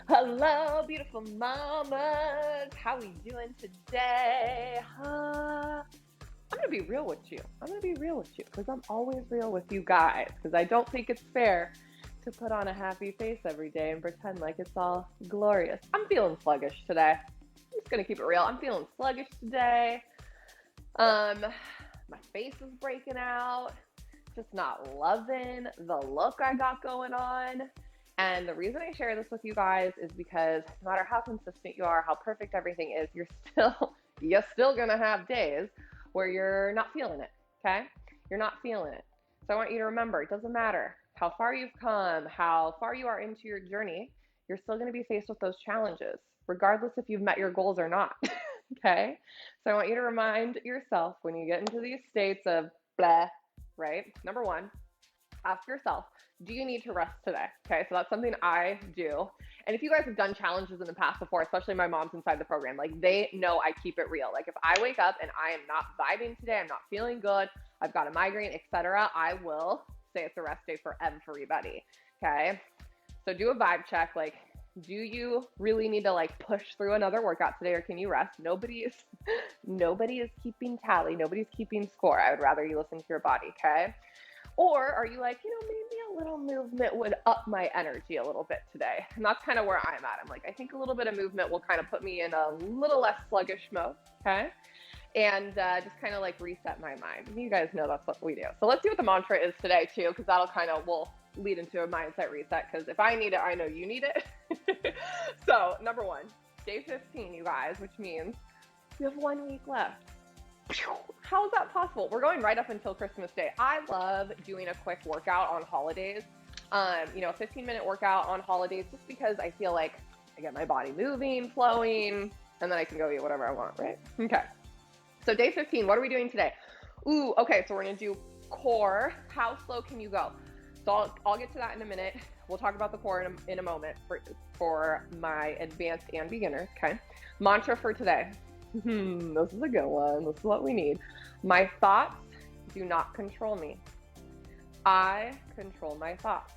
Hello, beautiful mamas. How we doing today? I'm gonna be real with you. I'm gonna be real with you because I'm always real with you guys because I don't think it's fair to put on a happy face every day and pretend like it's all glorious. I'm feeling sluggish today. I'm just gonna keep it real. I'm feeling sluggish today. My face is breaking out. Just not loving the look I got going on. And the reason I share this with you guys is because no matter how consistent you are, how perfect everything is, you're still gonna have days where you're not feeling it, okay? You're not feeling it. So I want you to remember, it doesn't matter how far you've come, how far you are into your journey, you're still gonna be faced with those challenges, regardless if you've met your goals or not, okay? So I want you to remind yourself when you get into these states of blah, right? Number one, ask yourself, do you need to rest today? Okay, so that's something I do. And if you guys have done challenges in the past before, especially my mom's inside the program, like they know I keep it real. Like if I wake up and I am not vibing today, I'm not feeling good, I've got a migraine, etc., I will say it's a rest day for everybody. Okay, so do a vibe check. Like, do you really need to like push through another workout today, or can you rest? Nobody is keeping tally. Nobody's keeping score. I would rather you listen to your body. Okay. Or are you like, maybe a little movement would up my energy a little bit today? And that's kind of where I'm at. I'm like, I think a little bit of movement will kind of put me in a little less sluggish mode, okay? And just kind of like reset my mind. You guys know that's what we do. So let's see what the mantra is today too, because that'll will lead into a mindset reset. Because if I need it, I know you need it. So number one, day 15, you guys, which means you have 1 week left. How is that possible? We're going right up until Christmas Day. I love doing a quick workout on holidays. 15-minute workout on holidays just because I feel like I get my body moving, flowing, and then I can go eat whatever I want, right? Okay. So day 15, what are we doing today? Ooh, okay, so we're going to do core. How slow can you go? So I'll get to that in a minute. We'll talk about the core in a moment for my advanced and beginners, okay? Mantra for today. This is a good one. This is what we need. My thoughts do not control me. I control my thoughts,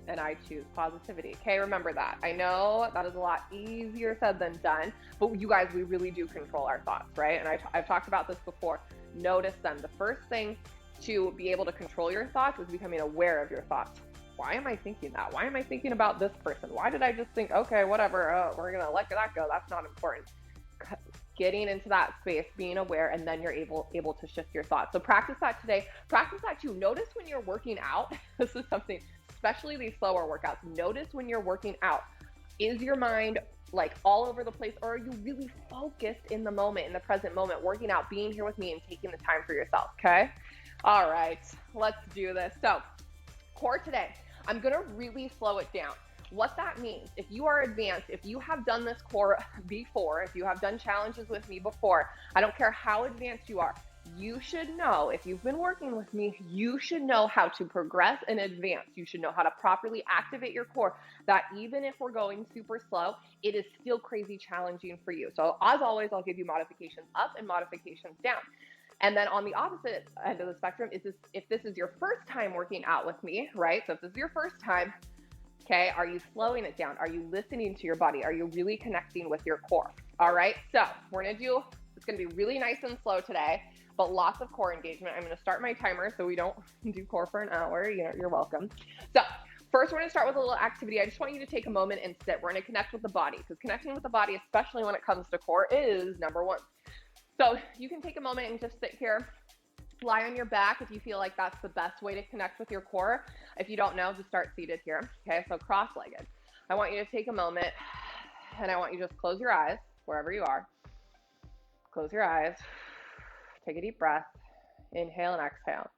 and I choose positivity. Okay, remember that. I know that is a lot easier said than done, but you guys, we really do control our thoughts, right? And I've talked about this before. Notice them. The first thing to be able to control your thoughts is becoming aware of your thoughts. Why am I thinking that? Why am I thinking about this person? Why did I just think, okay, whatever, we're going to let that go. That's not important. Getting into that space, being aware, and then you're able to shift your thoughts. So practice that today. Practice that too. Notice when you're working out, this is something, especially these slower workouts, notice when you're working out, is your mind like all over the place, or are you really focused in the moment, in the present moment, working out, being here with me and taking the time for yourself, okay? All right, let's do this. So core today, I'm gonna really slow it down. What that means, if you are advanced, if you have done this core before, if you have done challenges with me before, I don't care how advanced you are, you should know, if you've been working with me, you should know how to progress and advance. You should know how to properly activate your core, that even if we're going super slow, it is still crazy challenging for you. So as always, I'll give you modifications up and modifications down. And then on the opposite end of the spectrum is if this is your first time working out with me, right? So if this is your first time, okay, are you slowing it down? Are you listening to your body? Are you really connecting with your core? All right, so it's gonna be really nice and slow today, but lots of core engagement. I'm gonna start my timer so we don't do core for an hour. You're welcome. So first, we're gonna start with a little activity. I just want you to take a moment and sit. We're gonna connect with the body, because connecting with the body, especially when it comes to core, is number one. So you can take a moment and just sit here. Lie on your back if you feel like that's the best way to connect with your core. If you don't know, just start seated here. Okay, so cross-legged. I want you to take a moment, and I want you to just close your eyes wherever you are. Close your eyes. Take a deep breath. Inhale and exhale.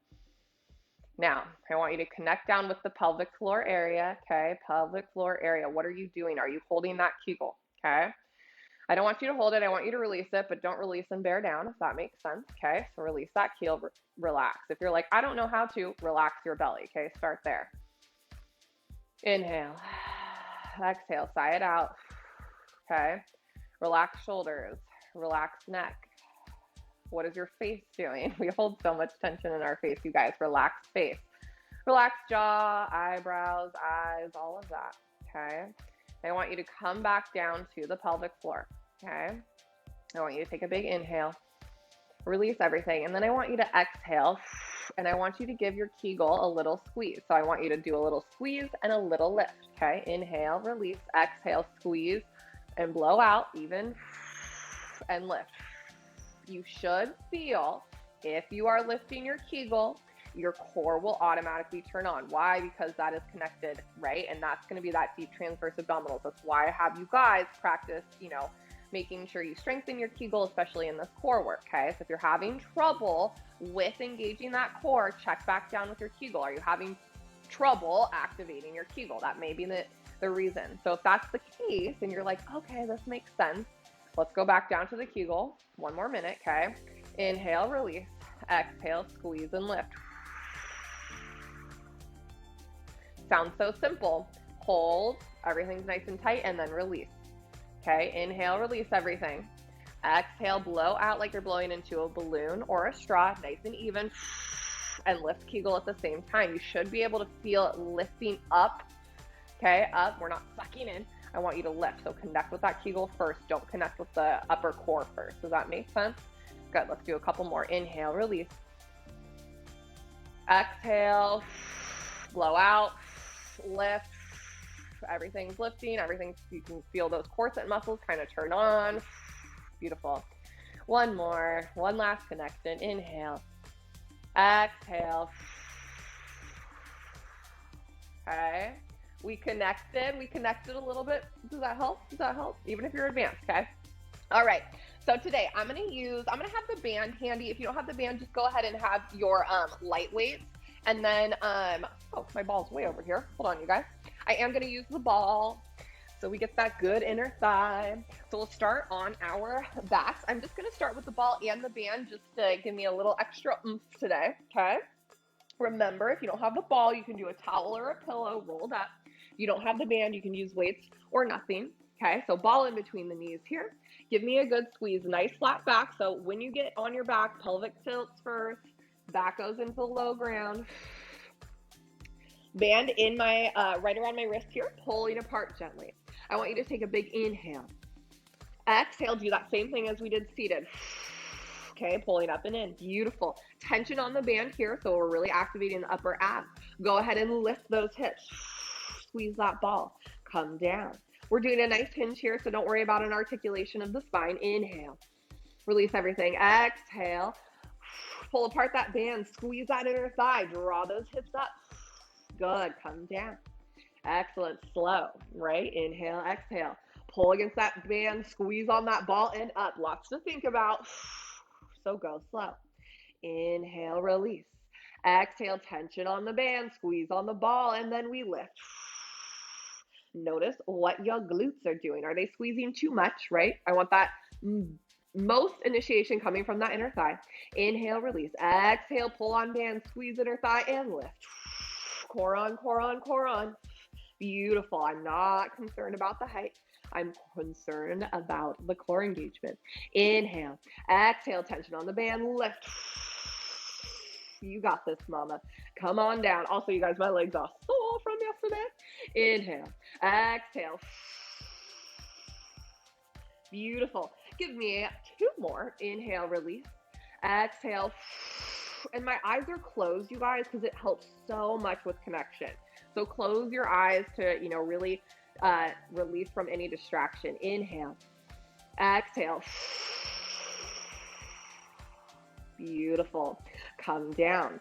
Now, I want you to connect down with the pelvic floor area. Okay, pelvic floor area. What are you doing? Are you holding that kegel? Okay. I don't want you to hold it. I want you to release it, but don't release and bear down, if that makes sense. Okay, so release that keel, relax. If you're like, I don't know how to, relax your belly. Okay, start there. Inhale, exhale, sigh it out. Okay, relax shoulders, relax neck. What is your face doing? We hold so much tension in our face, you guys. Relax face. Relax jaw, eyebrows, eyes, all of that. Okay. I want you to come back down to the pelvic floor, okay? I want you to take a big inhale, release everything, and then I want you to exhale, and I want you to give your Kegel a little squeeze. So I want you to do a little squeeze and a little lift, okay? Inhale, release, exhale, squeeze, and blow out, even, and lift. You should feel, if you are lifting your Kegel, your core will automatically turn on. Why? Because that is connected, right? And that's going to be that deep transverse abdominals. That's why I have you guys practice, making sure you strengthen your Kegel, especially in this core work, okay? So if you're having trouble with engaging that core, check back down with your Kegel. Are you having trouble activating your Kegel? That may be the reason. So if that's the case and you're like, okay, this makes sense, let's go back down to the Kegel. One more minute, okay? Inhale, release. Exhale, squeeze and lift. Sounds so simple. Hold, everything's nice and tight, and then release. Okay, inhale, release everything. Exhale, blow out like you're blowing into a balloon or a straw, nice and even, and lift Kegel at the same time. You should be able to feel it lifting up, okay, up. We're not sucking in. I want you to lift, so connect with that Kegel first. Don't connect with the upper core first. Does that make sense? Good, let's do a couple more. Inhale, release. Exhale, blow out, lift. Everything's lifting, you can feel those corset muscles kind of turn on. Beautiful. One more, one last connection. Inhale, exhale. Okay, we connected a little bit. Does that help? Even if you're advanced, okay? All right, so today I'm gonna have the band handy. If you don't have the band, just go ahead and have your light weights. And then, oh, my ball's way over here. Hold on, you guys. I am going to use the ball so we get that good inner thigh. So we'll start on our backs. I'm just going to start with the ball and the band just to give me a little extra oomph today, okay? Remember, if you don't have the ball, you can do a towel or a pillow rolled up. If you don't have the band, you can use weights or nothing, okay? So ball in between the knees here. Give me a good squeeze, nice flat back. So when you get on your back, pelvic tilts first. Back goes into the low ground. Band in my, right around my wrist here, pulling apart gently. I want you to take a big inhale. Exhale, do that same thing as we did seated. Okay, pulling up and in. Beautiful. Tension on the band here, so we're really activating the upper abs. Go ahead and lift those hips. Squeeze that ball. Come down. We're doing a nice hinge here, so don't worry about an articulation of the spine. Inhale. Release everything. Exhale. Pull apart that band, squeeze that inner thigh, draw those hips up. Good, come down. Excellent, slow, right? Inhale, exhale. Pull against that band, squeeze on that ball and up. Lots to think about. So go slow. Inhale, release. Exhale, tension on the band, squeeze on the ball, and then we lift. Notice what your glutes are doing. Are they squeezing too much, right? I want that most initiation coming from that inner thigh. Inhale, release. Exhale, pull on band, squeeze inner thigh and lift. Core on, core on, core on. Beautiful. I'm not concerned about the height. I'm concerned about the core engagement. Inhale, exhale, tension on the band, lift. You got this, mama. Come on down. Also, you guys, my legs are sore from yesterday. Inhale, exhale. Beautiful. Give me two more. Inhale, release. Exhale. And my eyes are closed, you guys, because it helps so much with connection. So close your eyes to, really release from any distraction. Inhale. Exhale. Beautiful. Come down.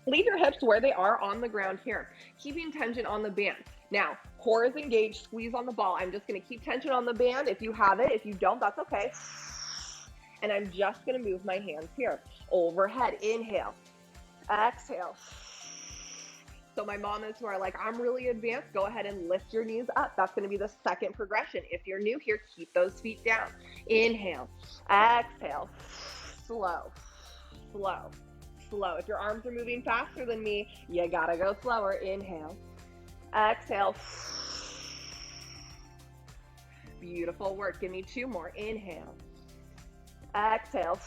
Leave your hips where they are on the ground here, keeping tension on the band. Now, core is engaged, squeeze on the ball. I'm just going to keep tension on the band. If you have it, if you don't, that's okay. And I'm just going to move my hands here. Overhead, inhale, exhale. So my mamas who are like, I'm really advanced, go ahead and lift your knees up. That's going to be the second progression. If you're new here, keep those feet down. Inhale, exhale, slow, slow, slow. If your arms are moving faster than me, you got to go slower. Inhale, exhale. Beautiful work. Give me two more. Inhale, exhale.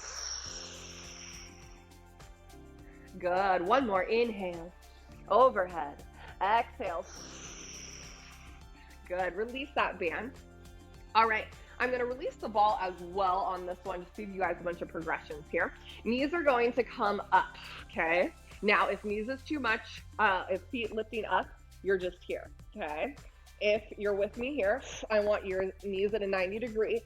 Good. One more. Inhale, overhead, exhale. Good. Release that band. All right. I'm going to release the ball as well on this one, just to give you guys a bunch of progressions here. Knees are going to come up, okay? Now, if knees is too much, if feet lifting up, you're just here, okay? If you're with me here, I want your knees at a 90-degree.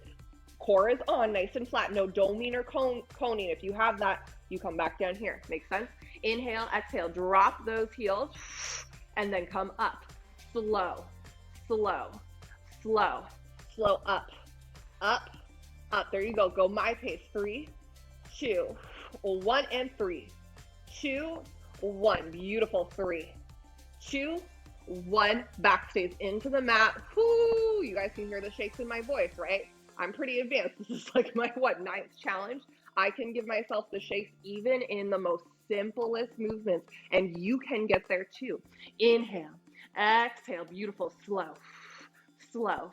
Core is on, nice and flat. No doming or coning. If you have that, you come back down here. Makes sense? Inhale, exhale. Drop those heels, and then come up. Slow, slow, slow, slow up. Up, up. There you go. Go my pace. 3, 2, 1, and 3, 2, 1. Beautiful. 3, 2, 1. Back stays into the mat. Whoo! You guys can hear the shakes in my voice, right? I'm pretty advanced. This is like my, 9th challenge? I can give myself the shakes even in the most simplest movements, and you can get there too. Inhale, exhale. Beautiful. Slow, slow,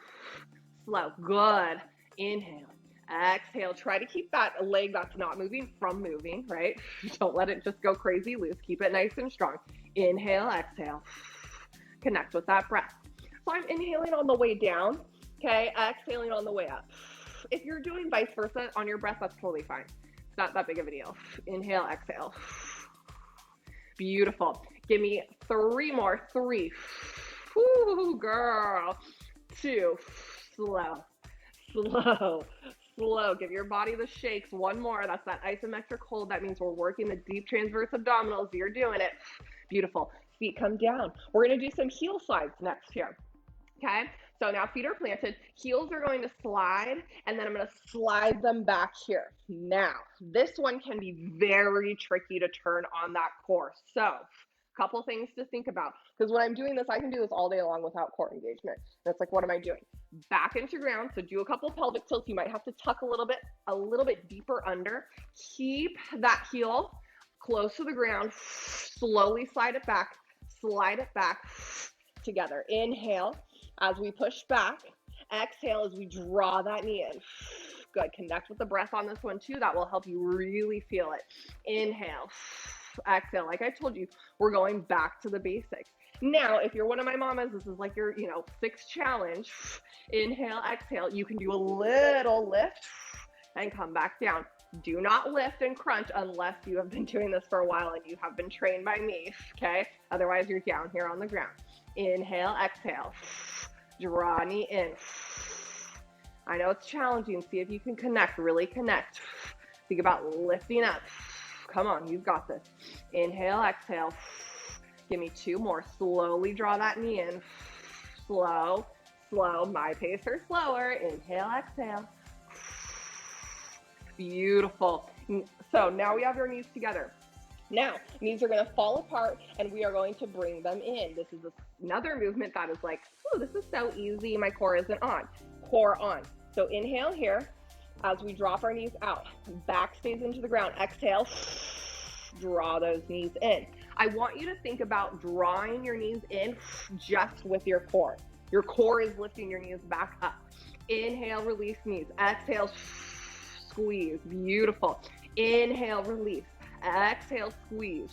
slow. Good. Inhale, exhale. Try to keep that leg that's not moving from moving, right? Don't let it just go crazy loose. Keep it nice and strong. Inhale, exhale. Connect with that breath. So I'm inhaling on the way down, okay? Exhaling on the way up. If you're doing vice versa on your breath, that's totally fine. It's not that big of a deal. Inhale, exhale. Beautiful. Give me 3 more. 3. Woo, girl. 2. Slow. Slow, slow. Give your body the shakes. 1 more. That's that isometric hold. That means we're working the deep transverse abdominals. You're doing it. Beautiful. Feet come down. We're going to do some heel slides next here. Okay? So now feet are planted. Heels are going to slide, and then I'm going to slide them back here. Now, this one can be very tricky to turn on that core. So, couple things to think about, because when I'm doing this, I can do this all day long without core engagement. And it's like, what am I doing? Back into ground. So do a couple pelvic tilts. You might have to tuck a little bit deeper under. Keep that heel close to the ground. Slowly slide it back together. Inhale as we push back. Exhale as we draw that knee in. Good. Connect with the breath on this one too. That will help you really feel it. Inhale. Exhale. Like I told you, we're going back to the basics. Now, if you're one of my mamas, this is like your, 6th challenge. Inhale, exhale. You can do a little lift and come back down. Do not lift and crunch unless you have been doing this for a while and you have been trained by me, okay? Otherwise, you're down here on the ground. Inhale, exhale. Draw knee in. I know it's challenging. See if you can connect, really connect. Think about lifting up. Come on, you've got this. Inhale, exhale. Give me 2 more. Slowly draw that knee in. Slow, slow. My pace or slower. Inhale, exhale. Beautiful. So now we have our knees together. Now, knees are going to fall apart, and we are going to bring them in. This is another movement that is like, oh, this is so easy. My core isn't on. Core on. So inhale here. As we drop our knees out, back stays into the ground. Exhale, draw those knees in. I want you to think about drawing your knees in just with your core. Your core is lifting your knees back up. Inhale, release knees. Exhale, squeeze. Beautiful. Inhale, release. Exhale, squeeze.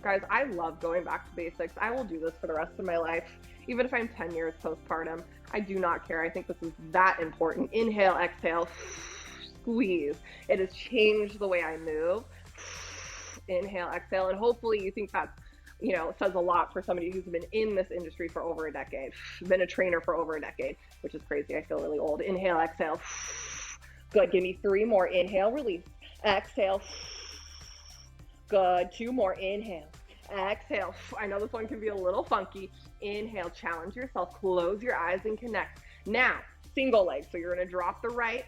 Guys, I love going back to basics. I will do this for the rest of my life. Even if I'm 10 years postpartum, I do not care. I think this is that important. Inhale, exhale, squeeze. It has changed the way I move. Inhale, exhale, and hopefully you think that's, says a lot for somebody who's been in this industry for over a decade, been a trainer for over a decade, which is crazy. I feel really old. Inhale, exhale. Good. Give me 3 more. Inhale, release. Exhale. Good. 2 more. Inhale. Exhale. I know this one can be a little funky. Inhale. Challenge yourself. Close your eyes and connect. Now, single leg. So you're going to drop the right.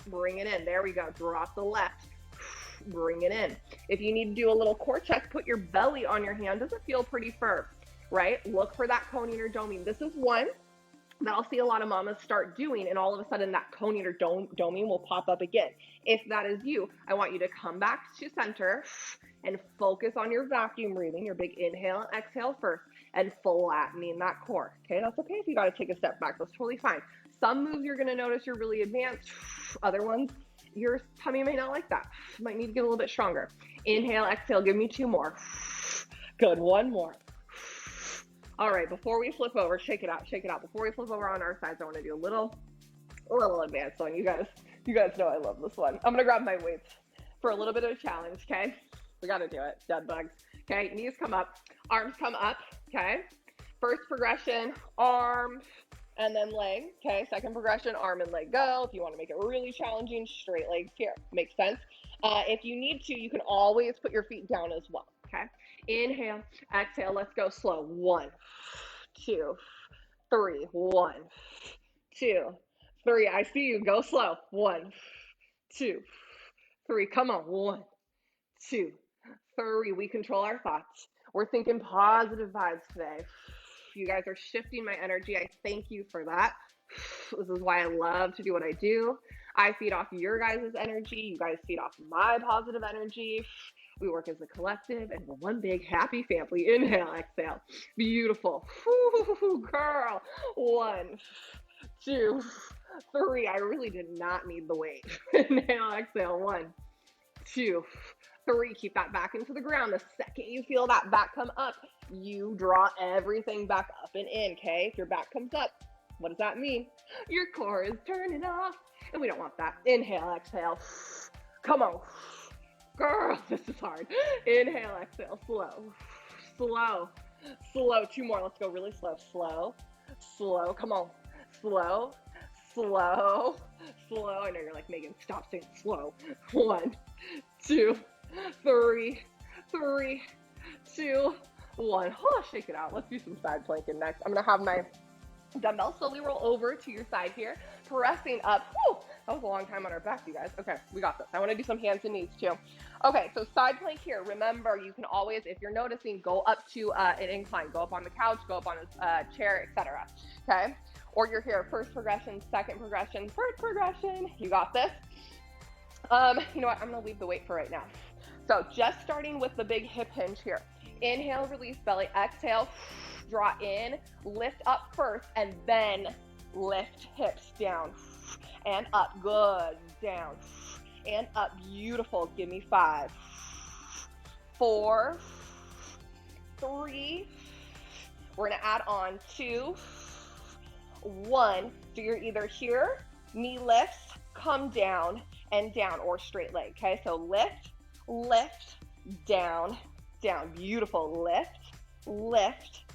Bring it in. There we go. Drop the left. Bring it in. If you need to do a little core check, put your belly on your hand. Does it feel pretty firm, right? Look for that coning or doming. This is one that I'll see a lot of mamas start doing, and all of a sudden that coning or doming will pop up again. If that is you, I want you to come back to center and focus on your vacuum breathing, your big inhale and exhale first, and flattening that core. Okay, that's okay if you got to take a step back. That's totally fine. Some moves you're going to notice you're really advanced. Other ones, your tummy may not like that. Might need to get a little bit stronger. Inhale, exhale. Give me 2 more. Good. 1 more. All right, before we flip over, shake it out, shake it out. Before we flip over on our sides, I want to do a little advanced one. You guys know I love this one. I'm gonna grab my weights for a little bit of a challenge, okay? We gotta do it, dead bugs. Okay, knees come up, arms come up, okay? First progression, arm, and then leg, okay? Second progression, arm and leg go. If you wanna make it really challenging, straight legs here. Makes sense? If you need to, you can always put your feet down as well, okay? Inhale, exhale, let's go slow. 1, 2, 3, 1, 2, 3. I see you, go slow. 1, 2, 3, come on. 1, 2, 3. We control our thoughts. We're thinking positive vibes today. You guys are shifting my energy. I thank you for that. This is why I love to do what I do. I feed off your guys' energy. You guys feed off my positive energy. We work as a collective and we're one big happy family. Inhale, exhale. Beautiful. Woo, girl. 1, 2, 3. I really did not need the weight. Inhale, exhale. 1, 2, 3. Keep that back into the ground. The second you feel that back come up, you draw everything back up and in, okay? If your back comes up, what does that mean? Your core is turning off, and we don't want that. Inhale, exhale. Come on. Girl, this is hard. Inhale, exhale, slow, slow, slow. 2 more. Let's go really slow. Slow, slow. Come on. Slow, slow, slow. I know you're like, Megan, stop saying slow. 1, 2, 3, 3, 2, 1. Oh, shake it out. Let's do some side planking next. I'm going to have my dumbbell slowly roll over to your side here, pressing up. Whew, that was a long time on our back, you guys. Okay, we got this. I want to do some hands and knees too. Okay, so side plank here. Remember, you can always, if you're noticing, go up to an incline. Go up on the couch, go up on a chair, etc. Okay? Or you're here, first progression, second progression, third progression. You got this. You know what? I'm going to leave the weight for right now. So just starting with the big hip hinge here. Inhale, release belly. Exhale, draw in, lift up first, and then lift hips down and up. Good. Down and up. Beautiful. Give me 5, 4, 3. We're going to add on 2, 1. So you're either here, knee lifts, come down and down, or straight leg. Okay, so lift, lift, down, down. Beautiful. Lift, lift,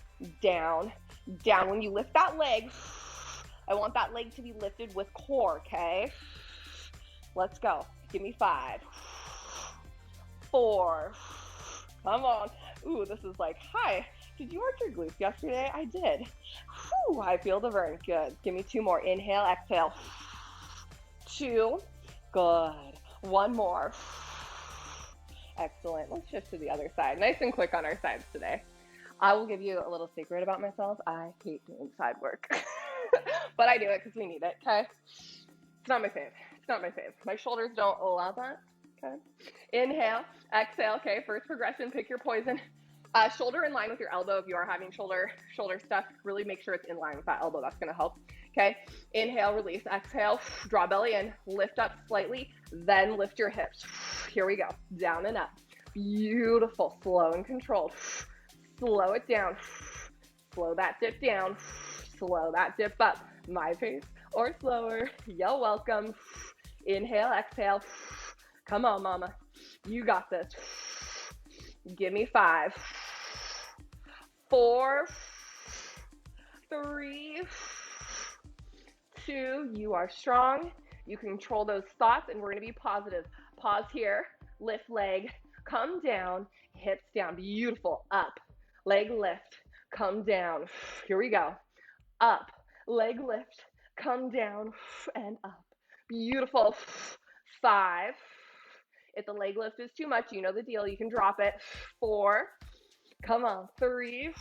down, down. When you lift that leg, I want that leg to be lifted with core, okay? Let's go. Give me 5, 4. Come on. Ooh, this is like, hi. Did you work your glutes yesterday? I did. Whew, I feel the burn. Good. Give me 2 more. Inhale, exhale. 2. Good. 1 more. Excellent. Let's shift to the other side. Nice and quick on our sides today. I will give you a little secret about myself. I hate doing side work, but I do it because we need it, okay? It's not my fave. It's not my fave. My shoulders don't allow that, okay? Inhale, exhale, okay? First progression, pick your poison. Shoulder in line with your elbow. If you are having shoulder stuff, really make sure it's in line with that elbow. That's going to help, okay? Inhale, release, exhale, draw belly in, lift up slightly, then lift your hips. Here we go. Down and up. Beautiful. Slow and controlled. Slow it down. Slow that dip down. Slow that dip up. My pace or slower. You're welcome. Inhale, exhale. Come on, mama. You got this. Give me 5, 4, 3, 2. You are strong. You control those thoughts, and we're going to be positive. Pause here. Lift leg. Come down. Hips down. Beautiful. Up. Leg lift. Come down. Here we go. Up. Leg lift. Come down and up. Beautiful. 5. If the leg lift is too much, you know the deal. You can drop it. 4. Come on. 3,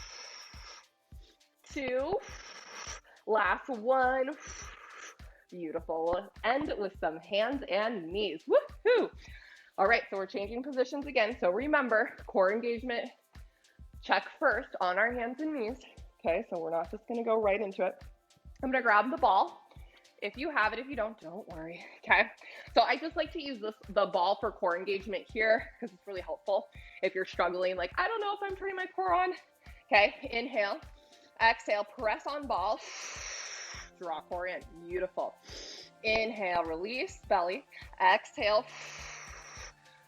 2. Last 1. Beautiful. We'll end with some hands and knees. Woohoo! All right, so we're changing positions again. So remember, core engagement, check first on our hands and knees. Okay, so we're not just going to go right into it. I'm going to grab the ball. If you have it, if you don't worry, okay? So I just like to use the ball for core engagement here because it's really helpful if you're struggling, like, I don't know if I'm turning my core on. Okay, inhale, Exhale, press on ball. Draw core in. Beautiful. Inhale, release, belly. Exhale,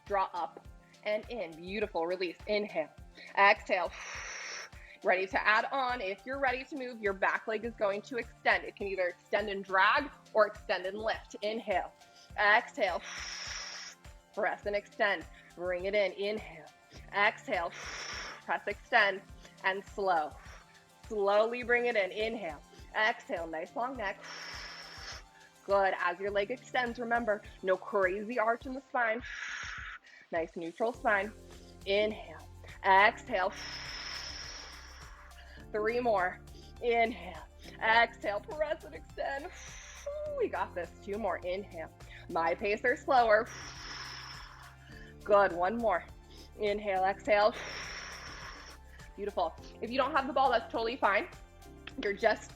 draw up and in. Beautiful. Release. Inhale. Exhale. Ready to add on. If you're ready to move, your back leg is going to extend. It can either extend and drag or extend and lift. Inhale. Exhale. Press and extend. Bring it in. Inhale. Exhale. Press, extend, and slow. Slowly bring it in. Inhale. Exhale. Nice long neck. Good. As your leg extends, remember, no crazy arch in the spine. Nice neutral spine. Inhale. Exhale. 3 more. Inhale. Exhale. Press and extend. We got this. 2 more. Inhale. My pace or slower. Good. 1 more. Inhale. Exhale. Beautiful. If you don't have the ball, that's totally fine. You're just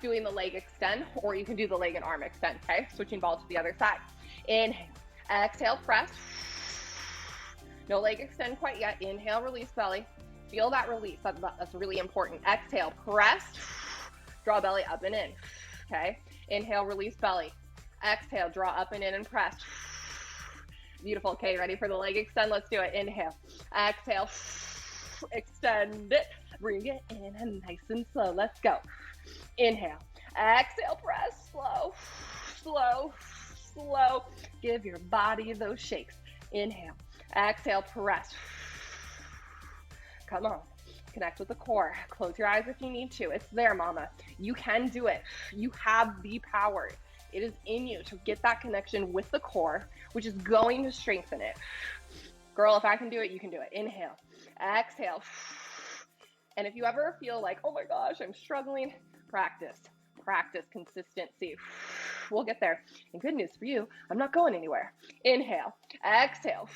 doing the leg extend, or you can do the leg and arm extend, okay? Switching ball to the other side. Inhale. Exhale. Press. No leg extend quite yet. Inhale. Release belly. Feel that release. That's really important. Exhale. Press. Draw belly up and in. Okay? Inhale. Release belly. Exhale. Draw up and in and press. Beautiful. Okay, ready for the leg extend? Let's do it. Inhale. Exhale. Extend it. Bring it in and nice and slow. Let's go. Inhale. Exhale. Press. Slow. Slow. Slow. Give your body those shakes. Inhale. Exhale. Press. Come on. Connect with the core. Close your eyes if you need to. It's there, mama. You can do it. You have the power. It is in you to get that connection with the core, which is going to strengthen it. Girl, if I can do it, you can do it. Inhale. Exhale. And if you ever feel like, oh my gosh, I'm struggling, practice. Practice consistency. We'll get there. And good news for you, I'm not going anywhere. Inhale. Exhale.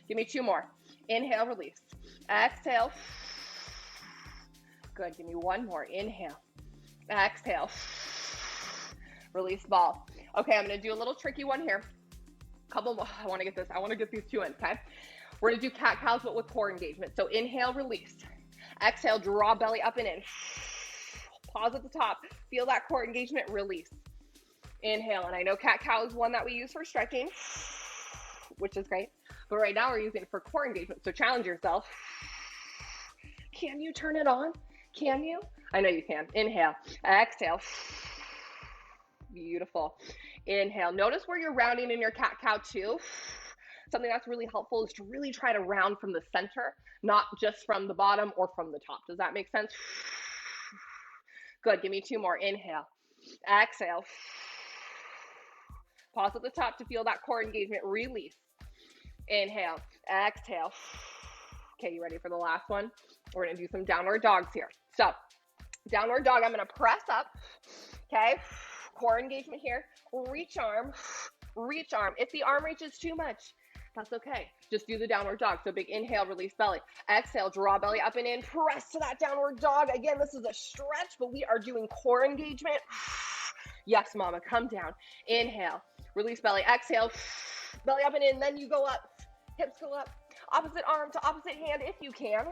Give me 2 more. Inhale, release. Exhale. Good. Give me 1 more. Inhale. Exhale. Release ball. Okay, I'm going to do a little tricky one here. I want to get these 2 in, okay? We're going to do cat-cows, but with core engagement. So inhale, release. Exhale, draw belly up and in. Pause at the top. Feel that core engagement, release. Inhale, and I know cat-cow is one that we use for stretching, which is great. But right now we're using it for core engagement. So challenge yourself. Can you turn it on? Can you? I know you can. Inhale. Exhale. Beautiful. Inhale. Notice where you're rounding in your cat-cow too. Something that's really helpful is to really try to round from the center, not just from the bottom or from the top. Does that make sense? Good. Give me 2 more. Inhale. Exhale. Pause at the top to feel that core engagement. Release. Inhale. Exhale. Okay, you ready for the last one? We're going to do some downward dogs here. So, downward dog, I'm going to press up. Okay? Core engagement here. Reach arm. Reach arm. If the arm reaches too much, that's okay. Just do the downward dog. So big inhale, release belly. Exhale, draw belly up and in. Press to that downward dog. Again, this is a stretch, but we are doing core engagement. Yes, mama, come down. Inhale, release belly. Exhale, belly up and in. Then you go up. Hips go up. Opposite arm to opposite hand if you can.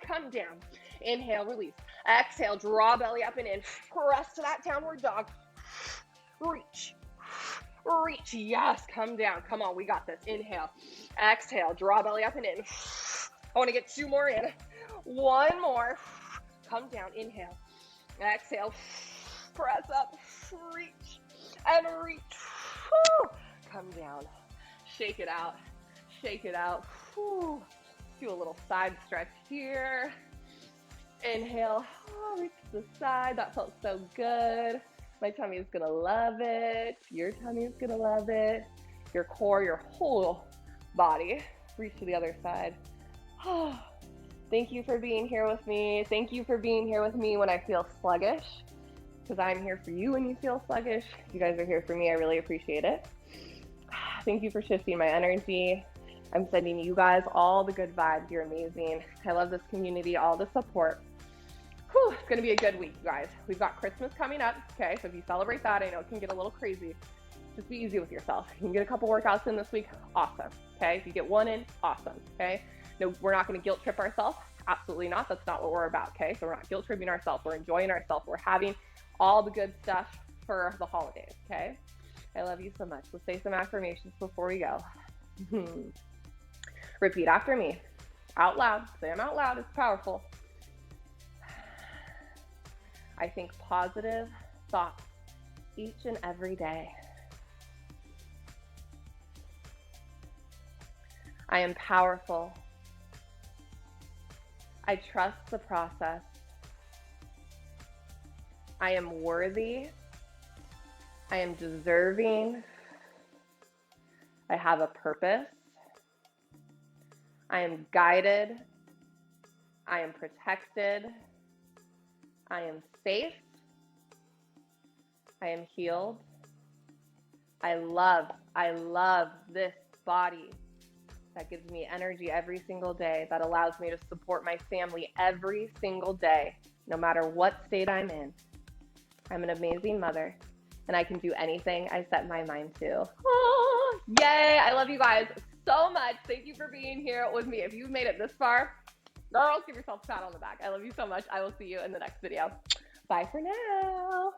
Come down. Inhale, release. Exhale, draw belly up and in. Press to that downward dog. Reach. Reach. Yes, come down. Come on, we got this. Inhale. Exhale, draw belly up and in. I want to get 2 more in. 1 more. Come down. Inhale. Exhale. Press up. Reach. And reach. Woo. Come down. Shake it out. Shake it out. Woo. Do a little side stretch here. Inhale. Oh, reach to the side. That felt so good. My tummy is going to love it. Your tummy is going to love it. Your core, your whole body. Reach to the other side. Oh, thank you for being here with me. Thank you for being here with me when I feel sluggish, because I'm here for you when you feel sluggish. You guys are here for me. I really appreciate it. Thank you for shifting my energy. I'm sending you guys all the good vibes. You're amazing. I love this community, all the support. Whew, it's going to be a good week, you guys. We've got Christmas coming up, okay? So if you celebrate that, I know it can get a little crazy. Just be easy with yourself. You can get a couple workouts in this week, awesome, okay? If you get 1 in, awesome, okay? No, we're not going to guilt trip ourselves. Absolutely not. That's not what we're about, okay? So we're not guilt tripping ourselves. We're enjoying ourselves. We're having all the good stuff for the holidays, okay? I love you so much. Let's say some affirmations before we go. Repeat after me. Out loud. Say them out loud. It's powerful. I think positive thoughts each and every day. I am powerful. I trust the process. I am worthy. I am deserving. I have a purpose. I am guided. I am protected. I am safe. I am healed. I love this body that gives me energy every single day, that allows me to support my family every single day, no matter what state I'm in. I'm an amazing mother, and I can do anything I set my mind to. Oh, yay! I love you guys so much. Thank you for being here with me. If you've made it this far, girls, give yourself a pat on the back. I love you so much. I will see you in the next video. Bye for now.